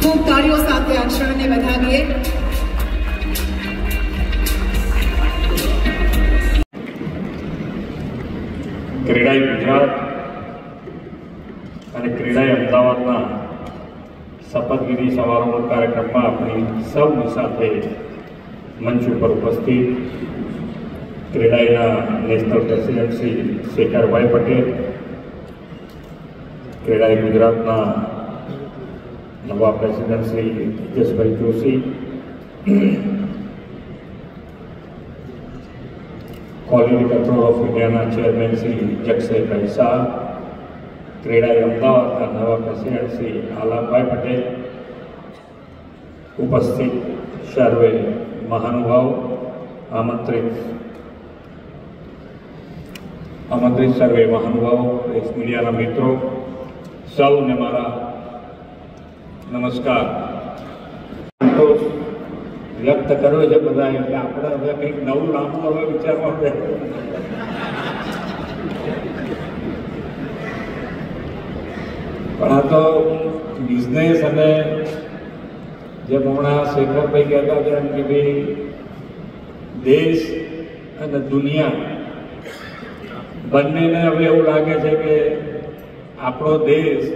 ખૂબ તાળીઓ સાથે આ ક્ષણને વધાવીએ. ક્રીડાઈ ગુજરાત અને ક્રીડાઈ અમદાવાદના શપથવિધિ સમારોહ કાર્યક્રમમાં આપણી સૌની સાથે મંચ ઉપર ઉપસ્થિત ક્રીડાઈના નેશનલ પ્રેસિડેન્ટ શ્રી શેખરભાઈ પટેલ, ક્રીડાઈ ગુજરાતના નવા president Shri Hiteshbhai Joshi, quality control of ઇન્ડિયાના ચેરમેન શ્રી જગસેભાઈ શાહ, ક્રીડાઈ અમદાવાદના નવા પ્રેસિડેન્ટ શ્રી આલાભાઈ પટેલ, ઉપસ્થિત સર્વે મહાનુભાવ, આમંત્રિત સર્વે મહાનુભાવો, પ્રેસ મીડિયાના મિત્રો, સૌને મારા નમસ્કાર. સંતોષ વ્યક્ત કર્યો છે બધા, એટલે આપણે હવે કંઈક નવું લાંબુ હવે વિચારવા પડે. પણ આ તો બિઝનેસ અને જેમ હમણાં શેખરભાઈ કહેતા હતા કે ભાઈ દેશ અને દુનિયા બંનેને હવે એવું લાગે છે કે આપણો દેશ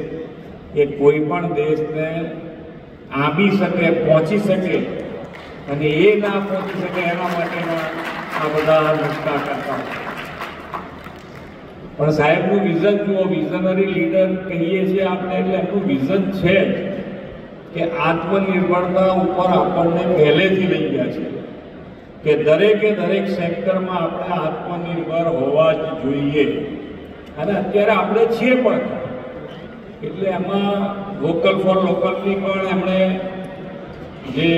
એ કોઈ પણ દેશને આંબી શકે, પહોંચી શકે, અને એ ના પહોંચી શકે એના માટેના આ બધા નુસ્ખા કરતા. પણ સાહેબનું વિઝન જુઓ, વિઝનરી લીડર કહીએ છીએ આપણે, એટલે એમનું વિઝન છે કે આત્મનિર્ભરતા ઉપર આપણને પહેલેથી લઈ ગયા છે કે દરેકે દરેક સેક્ટરમાં આપણે આત્મનિર્ભર હોવા જ જોઈએ. અને અત્યારે આપણે છીએ પણ, એટલે એમાં વોકલ ફોર લોકલની પણ એમણે જે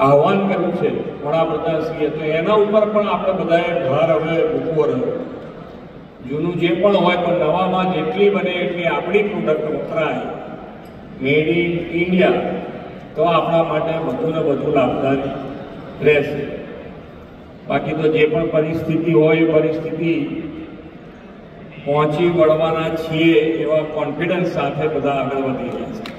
આહ્વાન કર્યું છે વડાપ્રધાનશ્રીએ, તો એના ઉપર પણ આપણે બધાએ ભાર હવે મૂકવો રહ્યો. જૂનું જે પણ હોય પણ નવામાં જેટલી બને એટલી આપણી પ્રોડક્ટ વપરાય, મેડ ઇન ઇન્ડિયા, તો આપણા માટે બધું ને બધું લાભદાયી રહેશે. બાકી તો જે પણ પરિસ્થિતિ હોય એ પરિસ્થિતિ પહોંચી વળવાના છીએ એવા કોન્ફિડન્સ સાથે બધા આગળ વધી રહ્યા છે.